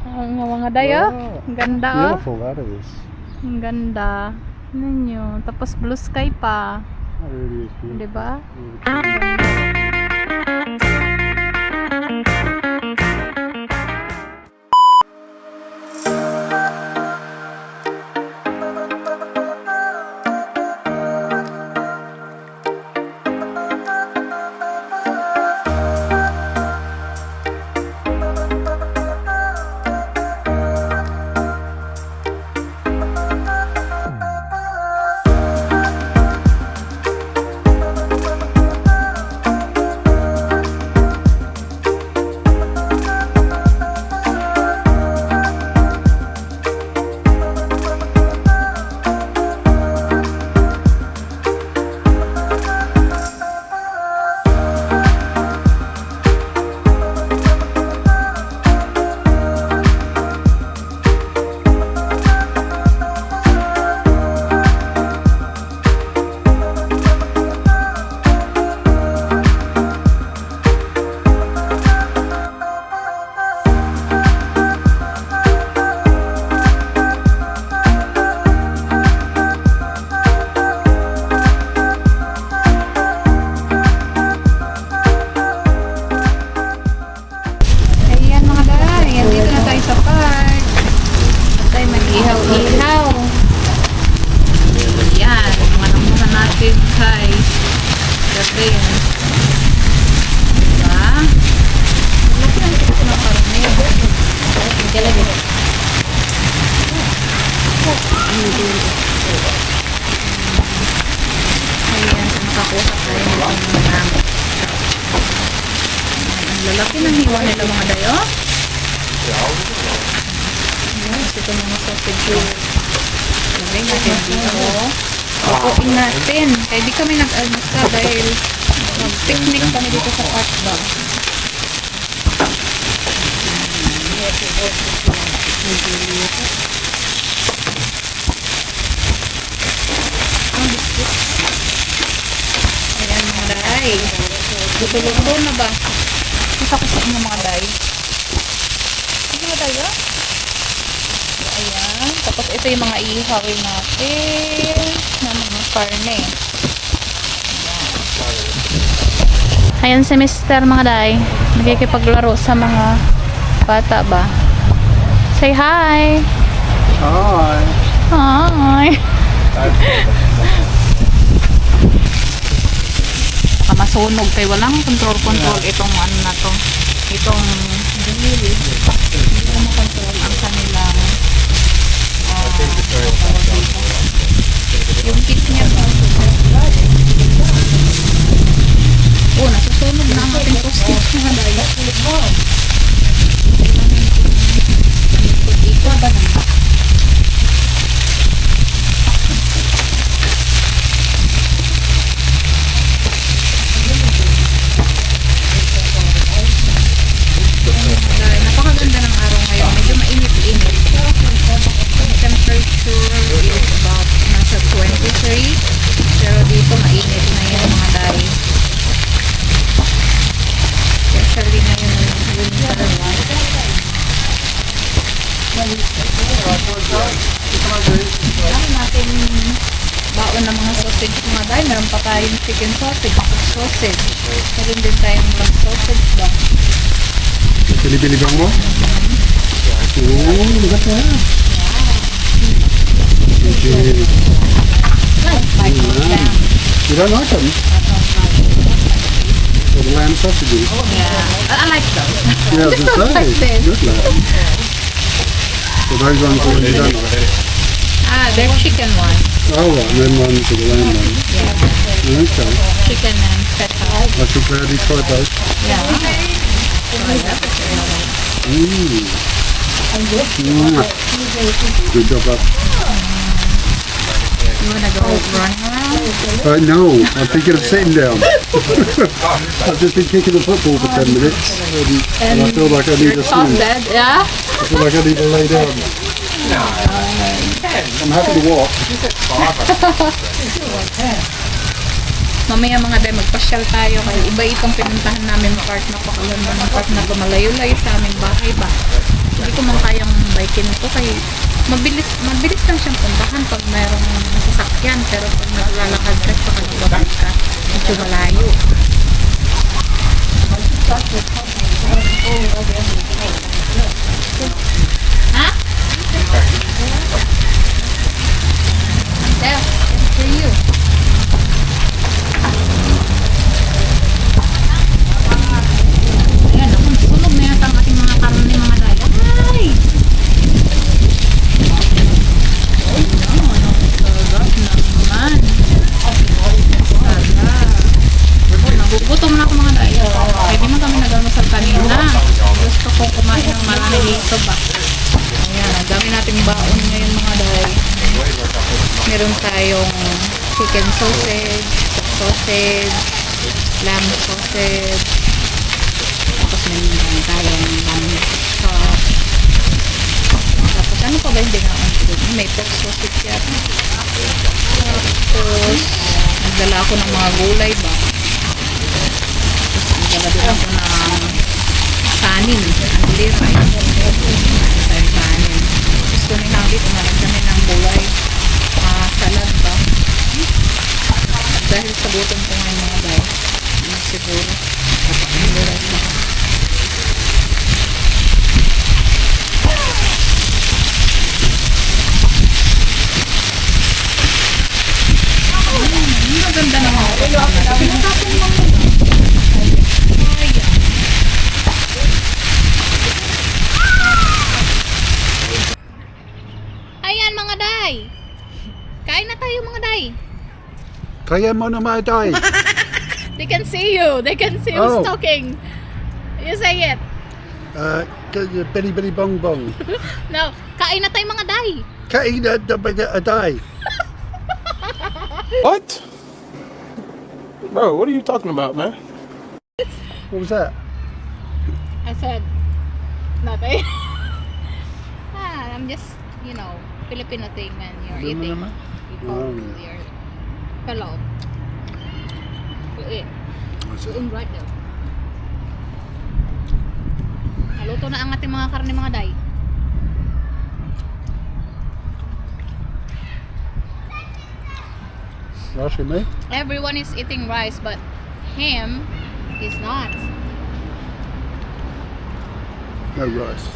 Ang mga dayo. Wow. Ang ganda oh. Beautiful that is. Ang ganda. Ninyo. Tapos blue sky pa. That really is beautiful. Diba? Really Ang cool. ganda. Ayan mga day, dito na tayo sa park. At tayo mag-ihaw-ihaw. Ayan, mga natin guys. Gabi. Diba? Laki lang ito na karne. Jalagi. Ayan, nakakuha tayo ng mga namin. Ang lalaki ng hiwa nila mga dayo. Yes, ito mga sausage. Lagay natin dito. Pupuin natin. Kaya di kami nag-almusta dahil mag-picnic kami dito sa park ba. Ayan mga day. Luto-luto na ba? Kita ko sa inyo mga day. Ano mga day ah? Ayan. Tapos ito yung mga ihawin natin na mga karne. Ayan si Mr. mga day. Nakikipaglaro sa mga bata ba? Say hi! Hi. Hi! Baka masunog kay walang control itong ano na to. Itong hindi ko makontrol ang kanilang yung kit niya ba? Oh, nasusunog na ang ating postage mga dahil. Ito ba naman? Napakaganda ng araw ngayon. Medyo mainit-init. The temperature is about nasa 23. Pero dito mainit na yun mga day. Especially ngayon yung winter. Dahil natin baon ng mga sausage mga day. Meron pa tayong chicken sausage. Meron din tayong mga sausage ba? Bili-bili bang mo? Oo, ligat na. Okay. You don't like them? The lamb sausages? Yeah, I like those. Yeah, Just just don't like say. this. Good lamb. So those ones are you don't like? They're chicken ones. Oh, right, and then one for the lamb one. Yeah, Okay. chicken and feta. I should gladly try both. Yeah. Good job, bud. You wanna go running around? No, I'm thinking of sitting down. I've just been kicking the football for 10 minutes and I feel like I need a snooze. Exhausted, yeah? I feel like I need to lay down. I'm happy to walk. Mamaya mga day, magpasyal tayo kaya iba itong pinuntahan namin park. Napakaganda ng park na malayo-layo sa aming bahay ba. chicken to kay mabilis lang siyang puntahan pag mayroong sasakyan, pero pag naglalakad ka tsaka nagbabalik ka, medyo malayo. Ha? There, it's for you. Ayan, ako nasunog na yata ang ating mga karne mga daya. Ay! Sarap naman. Sarap. Nagugutom na ako mga daya. Pwede mo kami nag-almusal kanina. Gusto ko kumain ng marami dito ba. Ayan, ang dami nating baon ngayon mga daya. Meron tayong chicken sausage, lamb sausage, tapos meron tayong lamb chop. Tapos ano pa ba yung dingaan ko? May pork sausage yata. Tapos nagdala ako ng mga gulay ba. Tapos nagdala din ako ng kanin, ang liray. Tayong kanin. Gusto nila dito na kami ng gulay. Salad ba? Dahil sa gutom ko ngayon mga bay, siguro dapat ang gulay ba? Maganda naman ako. Pinatapon mo mo. Ayan mga day. Kain na tayo mga day. Kaya mo na matay. They can see you. They can see who's talking. You say it. Billy Billy Bong Bong. No, kain na tayo mga day. Kain na a day. What? Bro, what are you talking about, man? What was that? I said nothing. I'm just, Filipino thing when you're eating. You call your fellow. You eat. Doon right there. Naluto na ang ating mga karne mga day. Rice with me? Everyone is eating rice, but him is not. No rice.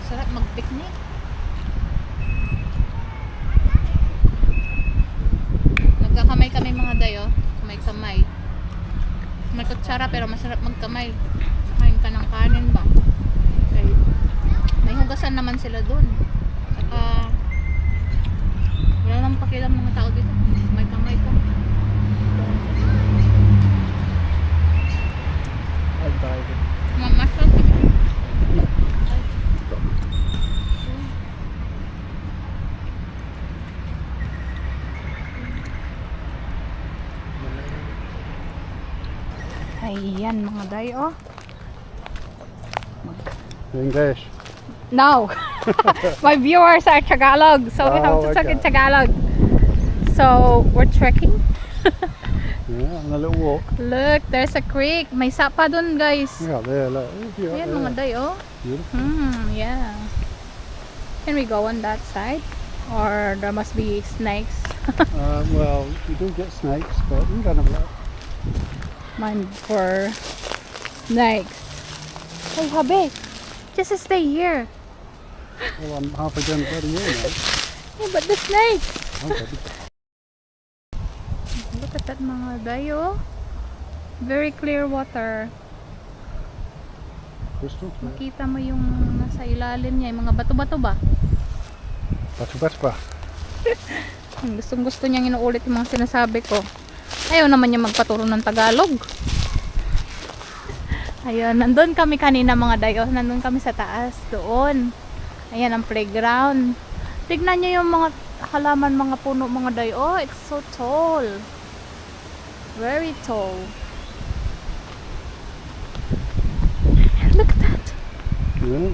Masarap mag-picnic. Nagkakamay kami mga dayo. Kamay-kamay. May kutsara pero masarap magkamay. Kain ka ng kanin ba? Okay. May hugasan naman sila dun. Saka wala namang pakialam mga tao dito. May kamay ka. Masarap. Ayan mga dayo. English. No. My viewers are Tagalog, so we have to talk in okay. Tagalog. So, we're trekking. Yeah, on a little walk. Look, there's a creek. May sapa dun, guys. Yeah, there, look. Ayan mga dayo. Beautiful. Yeah. Can we go on that side? Or there must be snakes? Well, you do get snakes, but you don't have that. Mine for snakes. Hey, Habe. Just stay here. Well, I'm halfway down the bloody hill now. Yeah, but the snakes. Okay. Look at that mga dayo. Very clear water. Crystal clear. Makita mo yung nasa ilalim niya, yung mga bato-bato ba? Bato-bato ba? Gustong gusto niyang inuulit yung mga sinasabi ko. Ayaw naman niya magpaturo ng Tagalog. Ayun, nandun kami kanina mga dayo. Nandun kami sa taas, doon. Ayan ang playground. Tignan niyo yung mga halaman, mga puno, mga dayo. Oh, it's so tall. Very tall. Look at that. Yeah.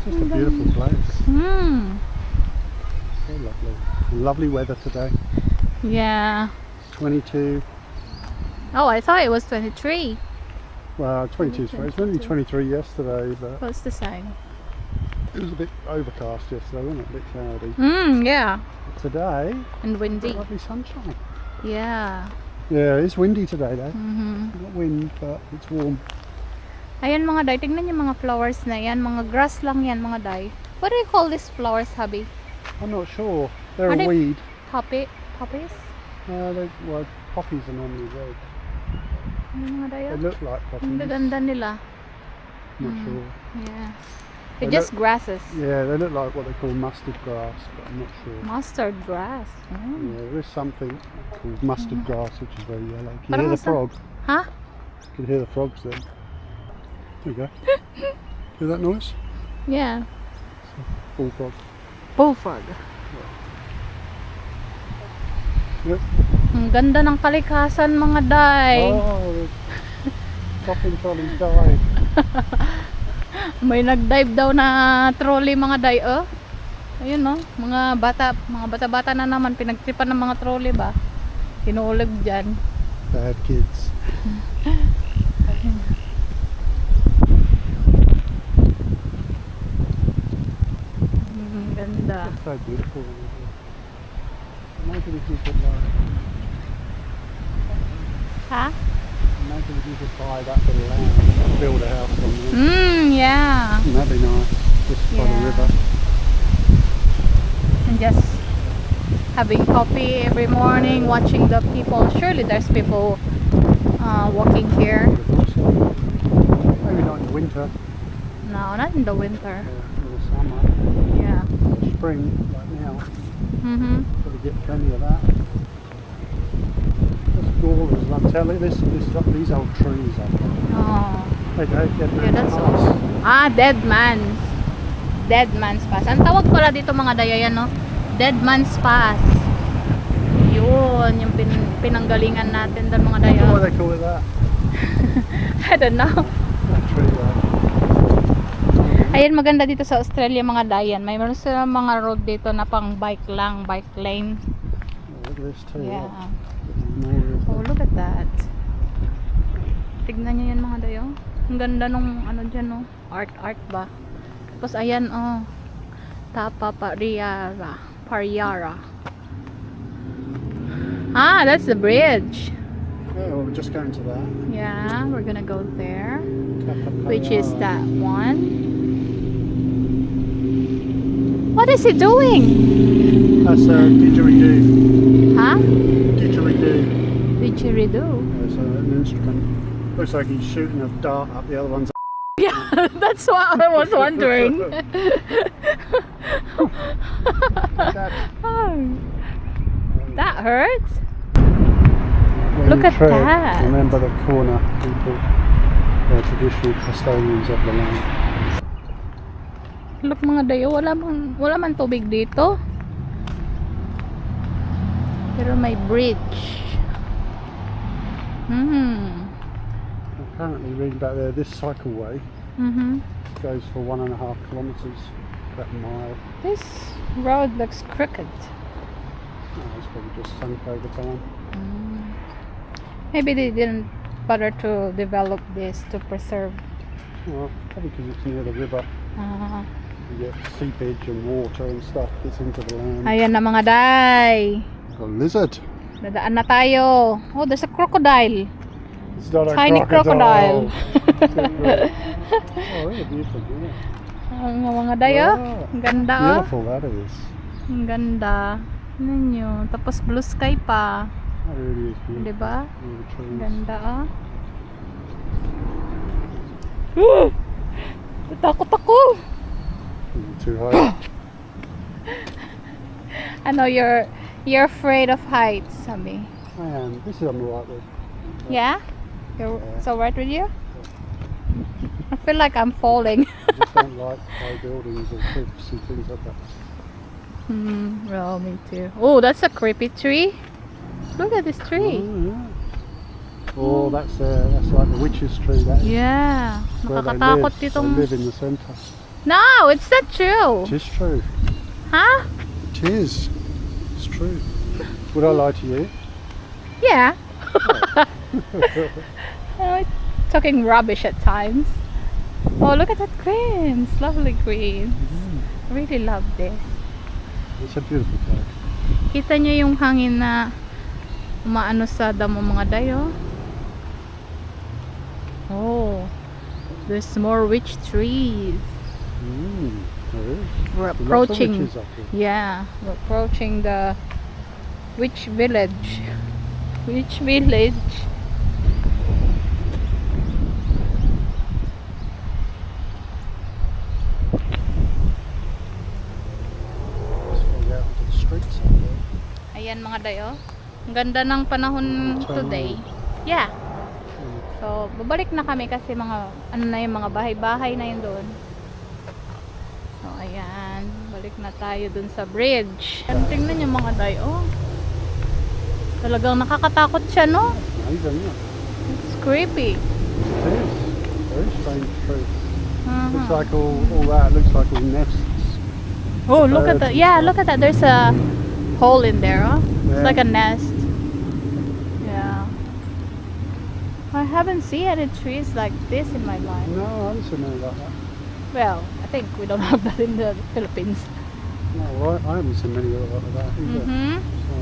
It's just a beautiful place. So lovely. Lovely weather today. Yeah. 22 Oh, I thought it was 23. Well, 22 today. It's meant to be 23 yesterday, but What's the sign? it was a bit overcast yesterday, wasn't it? A bit cloudy. Yeah. Today, And windy. lovely sunshine. Yeah. Yeah, it's windy today though. Mhm. Not wind, but it's warm. Ayan mga day, tingnan yung mga flowers na yan. Mga grass lang yan mga day. What do you call these flowers, hubby? I'm not sure. They're Are a they- weed. Poppies? Well, poppies are normally red. Ano mga day? They look like Ang poppies. ganda nila. Not sure. Yeah. They They're just grasses. Yeah, they look like what they call mustard grass, but I'm not sure. Mustard grass. Yeah, there is something called mustard grass which is very yellow. Can you Parang hear the nasa- frog? Huh? You can hear the frogs then. There you go. Hear that noise? Yeah. Bullfrog. Bullfrog. Yep. Ang ganda ng kalikasan mga day. Oh, the shopping trolleys died. May nag-dive daw na trolley mga day, oh. Ayun, no. Mga bata-bata na naman pinagtripan ng mga trolley ba. Tinulig diyan. Bad kids. Ganda. It's so beautiful. Imagine if you could Ha? imagine if you could buy that little land and build a house on there. Yeah. Wouldn't that be nice? Just by the Yeah. river. And just having coffee every morning, watching the people. Surely there's people walking here. Maybe not in winter, No, not in the winter. in the summer. Yeah. Spring, like now, Mhm. probably get plenty of that. That's gorgeous. I'm telling you, these old trees up there. Oh. They don't get Yeah, that's grass. Ah, Dead Man's. Dead Man's Pass. Ang tawag pala dito mga daya yan, no? Dead Man's Pass. Yun, yung pinanggalingan natin doon mga I daya. wonder why they call it that. I don't know. That tree there. Ayan, maganda dito sa Australia mga dayan. May meron sila mga road dito na pang bike lang, bike lane. Oh, look at this too. Yeah. Memorial. Oh, look at that. Tignan nyo yan mga dayo. Ang ganda nung ano dyan, no? Art ba? Tapos ayan, oh. Tapa Pariara. Ah, that's the bridge. Yeah, well, we're just going to that. Yeah, we're gonna go there. Which is that one. What is he doing? That's a didgeridoo. Huh? Didgeridoo. Didgeridoo. It's an instrument. Looks like he's shooting a dart up the other one's. Yeah, that's what I was wondering. Oh, that hurts. When Look you at tread, that. Remember the corner people. They're traditional custodians of the land. Look mga dayo, wala man tubig dito. Pero may bridge. Apparently, reading back there, this cycleway goes for 1.5 kilometres, about a mile. This road looks crooked. Oh, it's probably just sunk over time. Maybe they didn't bother to develop this to preserve. Well, probably because it's near the river. You get seepage and water and stuff gets into the land. Ayan na mga day. A lizard. Dadaan na tayo. Oh, there's a crocodile. It's not a Tiny crocodile. Oh, really beautiful. Yeah. Ang mga dayo. Wow. Ang ganda, oh. Beautiful that is. Ang ganda. Tignan nyo. Tapos blue sky pa. That really is beautiful. Diba? All the trees. Ang ganda, oh. Takot ako. Too high. I know you're afraid of heights, sabi. I am. This is I'm right with. Yeah? You're so right with you? I feel like I'm falling. I just don't like high buildings or cliffs and things like that. Well, me too. Oh, that's a creepy tree. Look at this tree. Oh, yeah. Oh, that's like the witch's tree. That is Yeah. where they Nakakatakot live. ditong... They live in the centre. No, it's not true. It is true. Huh? It is. It's true. Would I lie to you? Yeah. Talking rubbish at times. Oh, look at that greens. Lovely greens. I really love this. It's a beautiful place. Kita nyo yung hangin na umaano sa damo mga dayo. Oh, there's more witch trees. There is. We're Lots of approaching. witches up here. Yeah, we're approaching the witch village. Witch village. Let's go out into the streets up there. Ayan mga dayo. Ang ganda ng panahon today. Yeah. So, babalik na kami kasi mga ano na yung mga bahay-bahay na yun doon. So, ayan. Balik na tayo dun sa bridge. Ayan, tingnan yung mga dayo. Talagang nakakatakot siya, no? Amazing, yeah. It's creepy. It is. Very strange tree. Uh-huh. Looks like all that looks like all nests. Oh, look at that. Yeah, look at that. There's a hole in there, huh? It's Yeah. like a nest. Yeah. I haven't seen any trees like this in my life. No, I haven't seen any like that. Well, I think we don't have that in the Philippines. No, well, I haven't seen many like that either. Mm-hmm. So,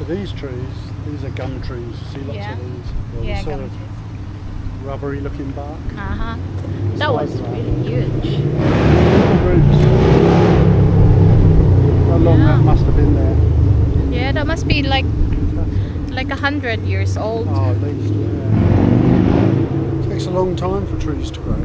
but these trees, these are gum trees. You see lots Yeah. of these. They're Yeah, sort gum of trees. rubbery looking bark. Uh-huh. That was really huge. Roots. How long Yeah. that must have been there? Yeah, that must be like 100 years old. Oh, at least, yeah. Takes a long time for trees to grow.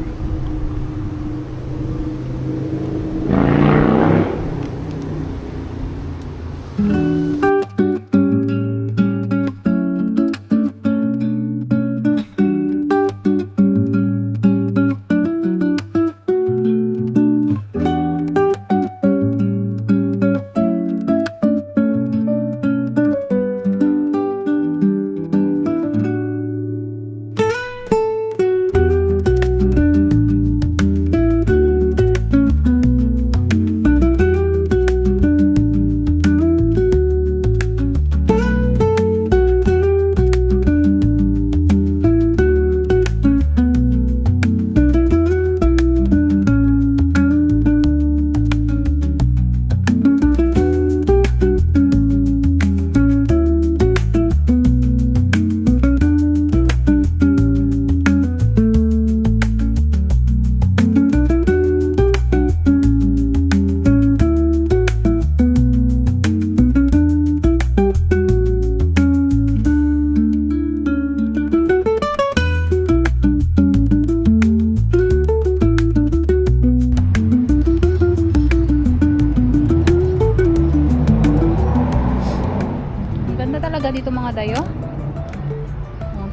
dito mga dayo.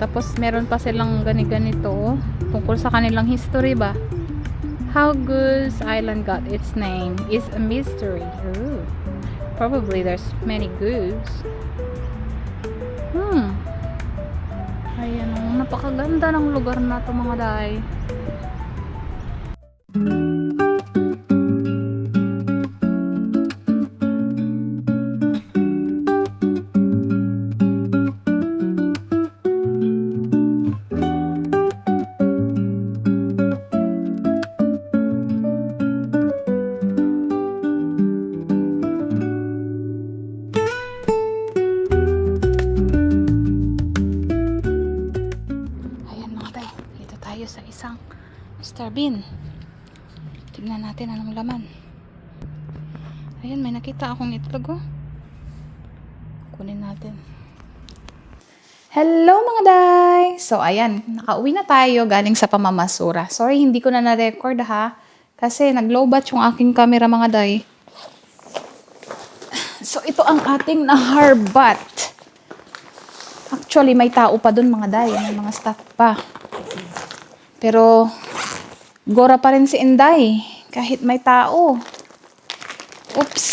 Tapos meron pa silang ganito tungkol sa kanilang history ba. How Goose Island got its name is a mystery. Ooh. Probably there's many goose. Ayan, napakaganda ng lugar na to mga day. Sa isang Mr. Bean. Tignan natin anong laman. Ayan, may nakita akong itlog, oh. Kunin natin. Hello mga day! So ayan, nakauwi na tayo galing sa pamamasura. Sorry, hindi ko na na-record ha. Kasi nag-lowbat yung aking camera mga day. So ito ang ating naharbat. Actually, may tao pa dun mga day. May mga staff pa. Pero, gora pa rin si Inday. Kahit may tao. Oops.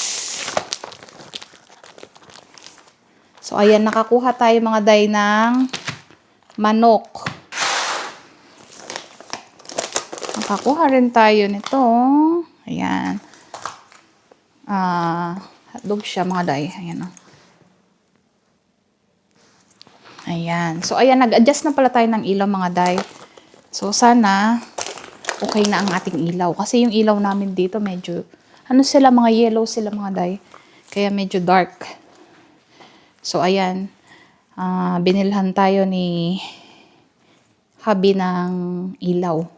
So, ayan. Nakakuha tayo mga day ng manok. Nakakuha rin tayo nito. Ayan. Hotdog siya mga day. Ayan o. Ayan. So, ayan, nag-adjust na pala tayo ng ilaw mga day. So, sana okay na ang ating ilaw. Kasi yung ilaw namin dito medyo, ano sila, mga yellow sila mga day. Kaya medyo dark. So, ayan. Binilhan tayo ni hubby ng ilaw.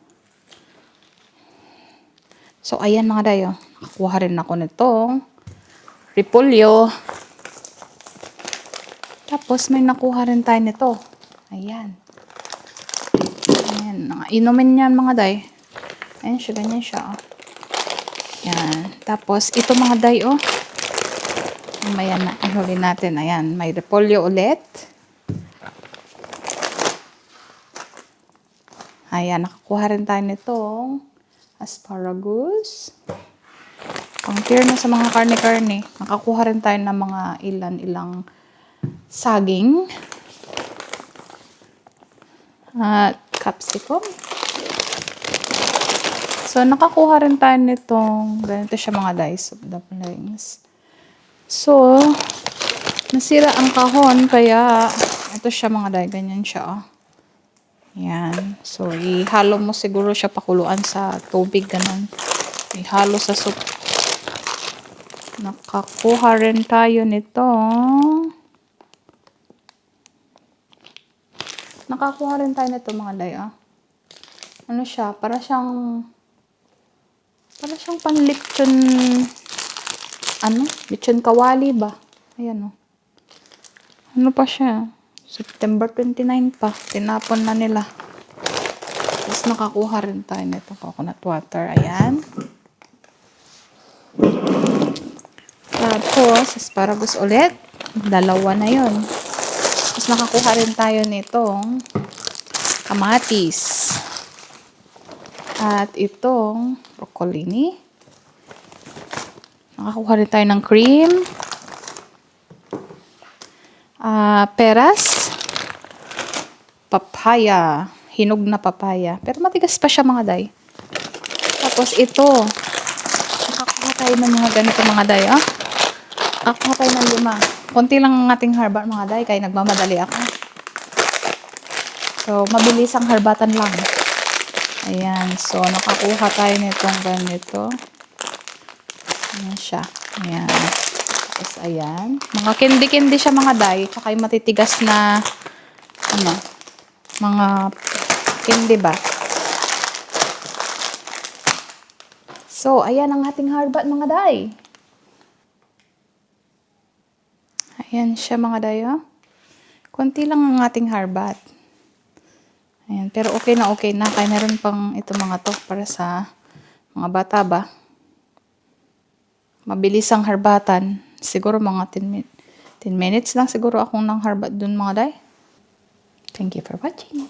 So, ayan mga day. Oh. Nakakuha rin ako nitong repolyo. Tapos, may nakuha rin tayo nito. Ayan. Ayan. Inumin yan mga day. Ayan siya, ganyan siya. Oh. Ayan. Tapos, ito mga day, oh. Mamaya na, ihuli natin. Ayan, may repolyo ulit. Ayan, nakakuha rin tayo nitong asparagus. Compare na sa mga karne-karne. Nakakuha rin tayo ng mga ilan-ilang saging. At capsicum. So, nakakuha rin tayo nitong, ganito siya mga dice of dumplings. So, nasira ang kahon, kaya, ito siya mga day, ganyan siya, oh. Yan. So, ihalo mo siguro siya pakuluan sa tubig, ganun. Ihalo sa soup. Nakakuha rin tayo nito. Nakakuha rin tayo nito mga day, oh. Ano siya? Para siyang panlitsyon, litsyon kawali ba? Ayan, oh. Ano pa siya? September 29 pa. Tinapon na nila. Tapos nakakuha rin tayo nito coconut water. Ayan. Tapos, asparagus ulit. Dalawa na yon. Tapos nakakuha rin tayo nitong kamatis. At itong broccoli. Nakakuha rin tayo ng cream. Peras. Papaya. Hinog na papaya. Pero matigas pa siya mga day. Tapos ito. Nakakuha tayo ng mga ganito mga day. Nakakuha tayo ng 5. Konti lang ang ating harbat mga day. Kaya nagmamadali ako. So, mabilis ang harbatan lang. Ayan. So, nakakuha tayo nitong ganito. Ayan siya. Ayan. Tapos, ayan. Mga candy-candy siya mga day. Tsaka yung matitigas na, mga candy ba? So, ayan ang ating harbat mga day. Ayan siya mga day, oh. Konti lang ang ating harbat. Ayan. Pero okay na. Kaya meron pang ito mga to para sa mga bata ba? Mabilis ang harbatan. Siguro mga 10 minutes lang siguro akong nang harbat dun mga day. Thank you for watching.